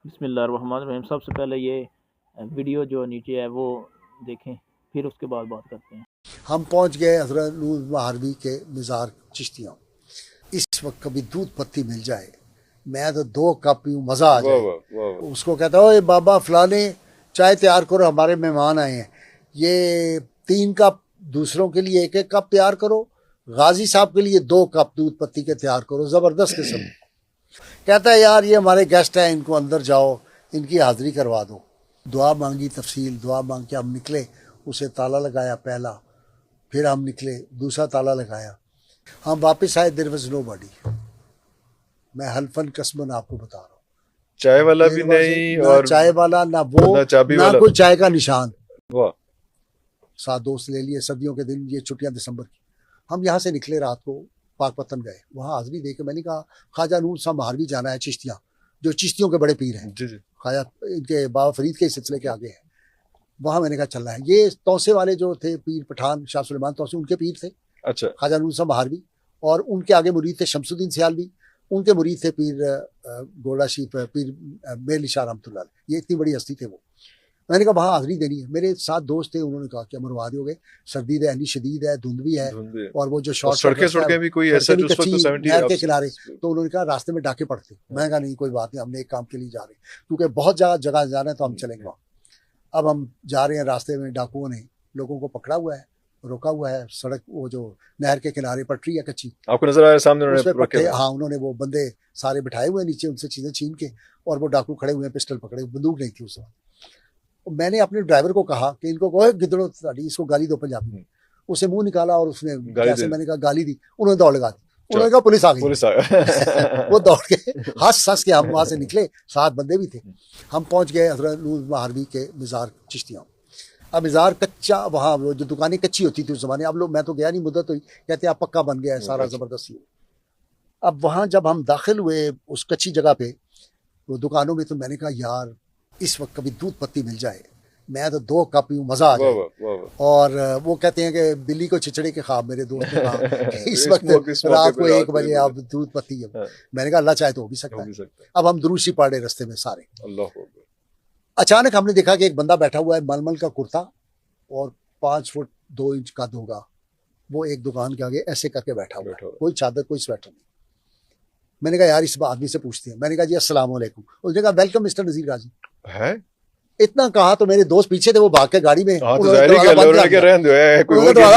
बिस्मिल्लाहिर्रहमानिर्रहीम। सबसे पहले ये वीडियो जो नीचे है वो देखें, फिर उसके बाद बात करते हैं। हम पहुंच गए हजरत नूर महारवी के मज़ार चिश्तियाँ। इस वक्त कभी दूध पत्ती मिल जाए, मैं तो 2 कप पीऊँ, मज़ा आ जाए। उसको कहता है, ओए बाबा फलाने चाय तैयार करो, हमारे मेहमान आए हैं। ये 3 कप दूसरों के लिए 1-1 कप तैयार करो, गाजी साहब के लिए 2 कप दूध पत्ती के तैयार करो। ज़बरदस्त किस्म। कहता है यार ये हमारे गेस्ट हैं, इनको अंदर जाओ, इनकी हाजिरी करवा दो। दुआ मांगी, तफसील दुआ मांग के हम निकले। उसे ताला लगाया पहला, फिर हम निकले, दूसरा ताला लगाया, हम वापस आए। There was nobody. मैं हल्फन कसमन आपको बता रहा हूँ, चाय वाला भी नहीं, ना और चाय वाला, ना वो, ना चाबी ना वाला, कोई चाय का निशान। वाह। 7 दोस्त ले लिए, सर्दियों के दिन, ये छुट्टियां दिसंबर की। हम यहाँ से निकले, रात को पाकपतन गए, वहाँ हाजिरी दे के मैंने कहा ख्वाजा नूर साहब महारवी जाना है, चिश्तियाँ, जो चिश्तियों के बड़े पीर हैं। जी जी। ख्वाजा इनके बाबा फरीद के सिलसिले के आगे है, वहाँ मैंने कहा चलना है। ये तौसे वाले जो थे पीर पठान शाह सुलेमान तौसे, उनके पीर थे अच्छा। ख्वाजा नूर साहब महारवी, और उनके आगे मुरीद थे शमसुद्दीन सियालवी, उनके मुरीद थे पीर गोला शीफ, पीर मेरली शाह रहमतुल्लाह। ये इतनी बड़ी हस्ती थे वो। मैंने कहा वहाँ हाजिरी देनी है। मेरे 7 दोस्त थे, उन्होंने कहा कि मरवा दोगे, सर्दी है, एनी शदीद है, धुंध भी है, और वो जो शॉर्ट सड़कें भी कोई ऐसा जो कच्ची नहर के किनारे, तो उन्होंने कहा रास्ते में डाके पड़ते। मैं कहा नहीं कोई बात नहीं, हमने एक काम के लिए जा रहे हैं, क्योंकि बहुत जगह जा रहे हैं, तो हम चलेंगे वहाँ। अब हम जा रहे हैं, रास्ते में डाकुओं ने लोगों को पकड़ा हुआ है, रोका हुआ है। सड़क वो जो नहर के किनारे पटरी है कच्ची, आपको नजर आया सामने उन्होंने हाँ, उन्होंने वो बंदे सारे बिठाए हुए नीचे, उनसे चीजें छीन के, और वो डाकू खड़े हुए हैं, पिस्टल पकड़े, बंदूक नहीं थी उस वक्त। मैंने अपने ड्राइवर को कहा कि इनको कहो गिदड़ो साड़ी, इसको गाली दो पंजाबी में। उसे मुंह निकाला और उसने जैसे मैंने कहा गाली दी, उन्होंने दौड़ लगा दी। उन्होंने कहा पुलिस आ गई। वो दौड़ के हंस के हम वहां से निकले, 7 बंदे भी थे। हम पहुंच गए हजरत नूर महारवी के मज़ार चिश्तियाँ। अब मज़ार कच्चा, वहाँ वो जो दुकानें कच्ची होती थी उस जमाने, अब लोग, मैं तो गया नहीं, मुद्दत हुई, कहते आप पक्का बन गया है सारा, जबरदस्ती। अब वहाँ जब हम दाखिल हुए उस कच्ची जगह पे, वो दुकानों में, तो मैंने कहा यार इस वक्त कभी दूध पत्ती मिल जाए, मैं तो 2 कप पीऊँ, मजा आ जाए। और वो कहते हैं कि बिल्ली को चिचड़े के ख्वाब, मेरे दोस्त ने कहा इस वक्त रात को 1 बजे आप दूध पत्ती है। मैंने कहा अल्लाह चाहे तो हो भी सकता है। अब हम दुरूशी पढ़ रहे रास्ते में सारे, अचानक हमने देखा कि एक बंदा बैठा हुआ है, मलमल का कुर्ता और 5 फुट 2 इंच कद होगा, वो एक दुकान के आगे ऐसे करके बैठा हुआ है, कोई चादर कोई स्वेटर नहीं। मैंने कहा यार इस आदमी से पूछते हैं। मैंने कहा जी अस्सलाम वालेकुम। उसने कहा वेलकम मिस्टर नजीर गाजी है। इतना कहा तो मेरे दोस्त पीछे थे, वो भाग के गाड़ी में, उन्होंने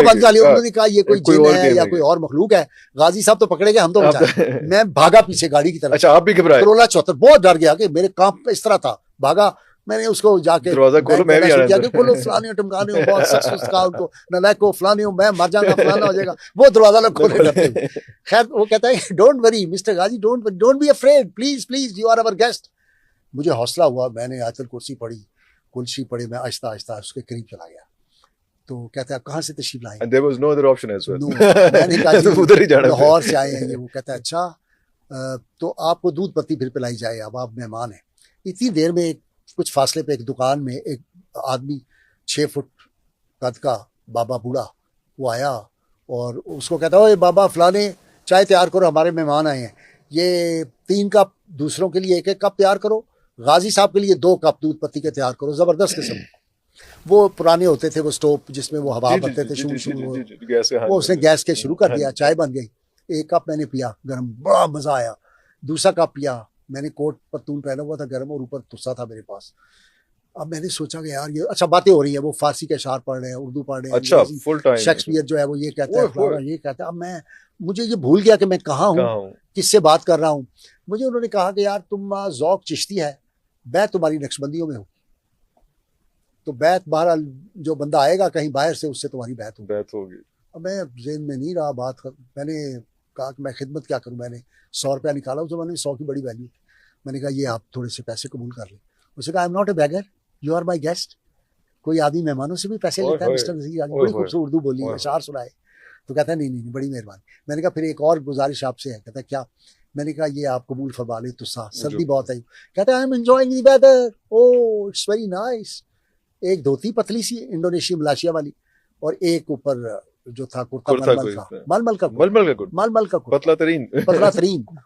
बंद कर लिया। उन्होंने कहा ये कोई जिन है या कोई और मखलूक है, गाजी साहब तो पकड़े गए, हम तो बचाए। मैं भागा पीछे गाड़ी की तरफ। अच्छा, आप भी घबराए? करोला 74, बहुत डर गया कि मेरे काम इस तरह था, भागा। मैंने उसको जाके दरवाजा खोलो, मैं भी आ रहा हूं, खोलो फलाने टमकाने हो, बहुत सख्त कहा उनको, नलायक को फलाने हो, मैं मर जाऊंगा, फलाना हो जाएगा। वो दरवाजा लोग खोले करते। खैर वो कहता है don't worry mister Ghazi, don't be afraid, please please, you are our guest. मुझे हौसला हुआ, मैंने आयतुल कुर्सी पढ़ी, कुल्सी पढ़ी, मैं आहिस्ता आहिस्ता उसके करीब चला गया। तो कहता है कहाँ से तशरीफ लाए? And there was no other option as well. मैंने कहा तो उधर ही जाना, लाहौर से आए हैं ये। वो कहता है अच्छा तो आपको दूध पत्ती फिर पिलाई जाए, अब आप मेहमान हैं। इतनी देर में कुछ फासले पे एक दुकान में एक आदमी 6 फुट कद का बाबा बूढ़ा वो आया, और उसको कहता है बाबा फलाने चाय तैयार करो, हमारे मेहमान आए हैं। ये 3 कप दूसरों के लिए 1-1 कप तैयार करो, गाजी साहब के लिए 2 कप दूध पत्ती के तैयार करो। जबरदस्त किस्म। वो पुराने होते थे वो स्टोव जिसमें वो हवा भरते थे, वो उसने गैस के शुरू कर दिया, चाय बन गई। 1 कप मैंने पिया गर्म, बड़ा मजा आया। दूसरा कप पिया, मैंने कोट पतलून पहना हुआ था गर्म, और ऊपर तुस्सा था मेरे पास। अब मैंने सोचा कि यार ये अच्छा बातें हो रही है, वो फारसी के अशार पढ़ रहे हैं, उर्दू पढ़ रहे हैं। अच्छा, फुल टाइम शेक्सपियर जो है वो ये कहता है, ये कहता है। अब मुझे ये भूल गया कि मैं कहाँ हूँ, किससे बात कर रहा हूँ। मुझे उन्होंने कहा कि यार तुम ज़ौक चिश्ती है, बैत तुम्हारी नक्शबंदियों में हो, तो बैत बहरहाल जो बंदा आएगा कहीं बाहर से, उससे तुम्हारी बैत होगी। अब मैं जेन में नहीं रहा बात मैंने कहा कि मैं खिदमत क्या करूं। मैंने 100 रुपया निकाला, उस जमाने में 100 की बड़ी वैल्यू। मैंने कहा ये आप थोड़े से पैसे कबूल कर लें। उसने कहा I am not a beggar, you are my guest. कोई आदमी मेहमानों से भी पैसे लेता है मिस्टर नजीर गाजी। बड़ी खूबसूरत उर्दू बोली, अशार सुनाए। तो कहता है नहीं, बड़ी मेहरबानी। मैंने कहा फिर एक और गुजारिश आपसे है। कहता है क्या? मैंने कहा ये आप कबूल फरमा ले, तुस्सा सर्दी बहुत आई। कहता है I am enjoying the weather, oh it's very nice. एक धोती पतली सी इंडोनेशिया मलेशिया वाली, और एक ऊपर जो था कुर्ता मलमल का, पतला तरीन,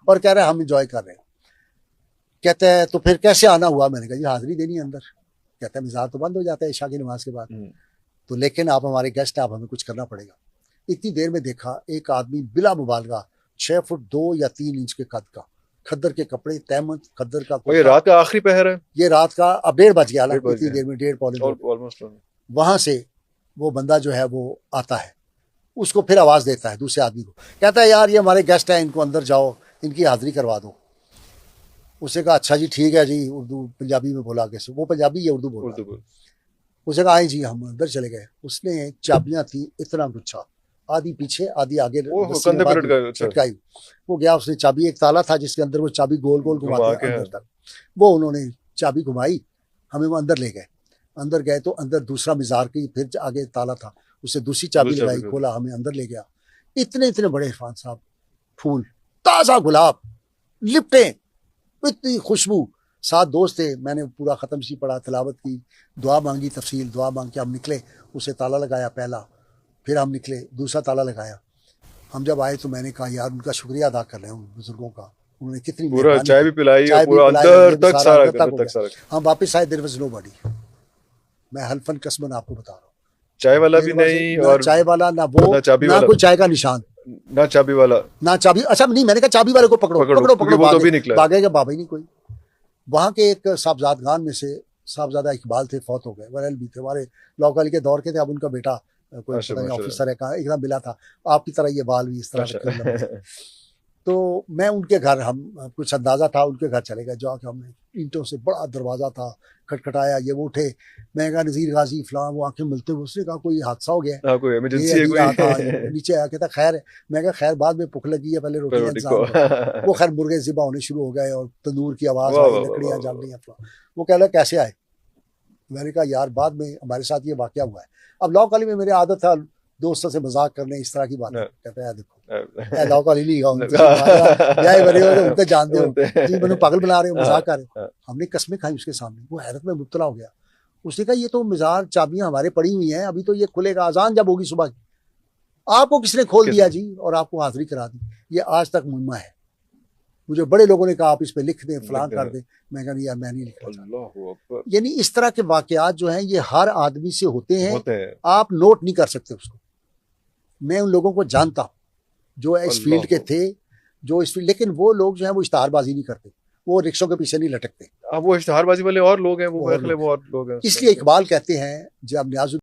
और कह रहे हैं हम एंजॉय कर रहे हैं। कहता है तो फिर कैसे आना हुआ? मैंने कहा जी हाजिरी देनी है अंदर। कहता है मज़ार तो बंद हो जाता है इशा की नमाज के बाद, तो लेकिन आप हमारे गेस्ट हैं, आप हमें कुछ करना पड़ेगा। इतनी देर में देखा एक आदमी बिला मुबालगा 6 फुट 2 या 3 इंच के कद का, खद्दर के कपड़े, तहमत खद्दर का। ये रात का आखिरी पहर है? ये रात का अब 1:30 बज गया, डेढ़ बज इतनी गया। देर में 1:30 पौने 2। ऑलमोस्ट। वहां से वो बंदा जो है वो आता है, उसको फिर आवाज देता है दूसरे आदमी को, कहता है यार ये हमारे गेस्ट हैं, इनको अंदर जाओ, इनकी हाजिरी करवा दो। उसने कहा अच्छा जी ठीक है जी, उर्दू पंजाबी में बोला, कैसे वो पंजाबी या उर्दू बोला। उसने कहा आए जी, हम अंदर चले गए। उसने चाबियां थी इतना गुच्छा, आधी पीछे आधी आगे चटकाई। वो गया, उसने चाबी, एक ताला था जिसके अंदर वो चाबी गोल गोल घुमाते अंदर तक, वो उन्होंने चाबी घुमाई, हमें वो अंदर ले गए। अंदर गए तो अंदर दूसरा मिजार की फिर आगे ताला था, उससे दूसरी चाबी लगाई, खोला, हमें अंदर ले गया। इतने इतने बड़े इरफान साहब, फूल, ताज़ा गुलाब, लिपटे, इतनी खुशबू, 7 दोस्त थे। मैंने पूरा ख़त्म सी पढ़ा, तिलावत की, दुआ मांगी, तफसील दुआ मांग के हम निकले। उसे ताला लगाया पहला, फिर हम निकले, दूसरा ताला लगाया। हम जब आए तो मैंने कहा यार उनका शुक्रिया अदा कर रहे हैं उन बुजुर्गों का, उन्होंने कितनी पूरा चाय भी पिलाई, पूरा अंदर तक सारा। हम वापस आए, देयर वाज नोबडी। मैं हल्फन कसमन आपको बता रहा हूँ, चाय वाला भी नहीं, और चाय वाला ना वो, ना कोई चाय का निशान, ना चाबी वाला, ना चाबी। अच्छा नहीं, मैंने कहा चाबी वाले को पकड़ो पकड़ो पकड़ो, वो तो भी निकला, भागेगा बाबा ही नहीं कोई। वहां के एक साहबजादगान में से साहबजादा इकबाल थे, फौत हो गए, वरल भी थे, हमारे लॉकल के दौर के थे। अब उनका बेटा कोई ऑफिसर है, कहा एकदम मिला था, आपकी तरह ये बाल भी इस तरह। तो मैं उनके घर, हम कुछ अंदाजा था, उनके घर चले गए, जाके हमने ईंटों से, बड़ा दरवाजा था, खटखटाया, ये वो उठे। मैं कहा नज़ीर गाजी फलां, वो आंखें मिलते हुए उसने कहा कोई हादसा हो गया, कोई इमरजेंसी है कोई। नीचे आया, कहता खैर है। मैं कहा खैर बाद में भूख लगी है, पहले रोटी का इंतजाम। वो खैर मुर्गे ज़िबा होने शुरू हो गए और तंदूर की आवाज़ आई, लकड़ियाँ जल रही हैं। वो कह रहा कैसे आए? मैंने कहा यार बाद में हमारे साथ ये वाक़या हुआ है। अब लॉ कॉलेज में मेरी आदत था दोस्तों से मजाक करने, इस तरह की बात। कहता है देखो लॉ कॉलेज नहीं उनके जानते हो जी, मैंने पागल बना रहे हो, मजाक कर रहे हो। हमने कस्में खाई उसके सामने, वो हैरत में मुब्तला हो गया। उसने कहा ये तो मिजार चाबियां हमारे पड़ी हुई हैं, अभी तो ये खुलेगा, अजान जब होगी सुबह की, आपको किसने खोल दिया जी और आपको हाजिरी करा दी? ये आज तक मुहिमा है। मुझे बड़े लोगों ने कहा आप इस पे लिख दें, फलां कर दें। मैं कहा यार मैं नहीं लिखना। यानी इस तरह के वाकयात जो हैं ये हर आदमी से होते हैं, आप नोट नहीं कर सकते उसको। मैं उन लोगों को जानता हूँ जो इस फील्ड के थे, जो इस फील्ड, लेकिन वो लोग जो है वो इश्तहारबाजी नहीं करते, वो रिक्शों के पीछे नहीं लटकते। अब वो इश्तहारबाजी वाले और लोग हैं, वो और लोग हैं। इसलिए इकबाल कहते हैं जब न्याजुद्दीन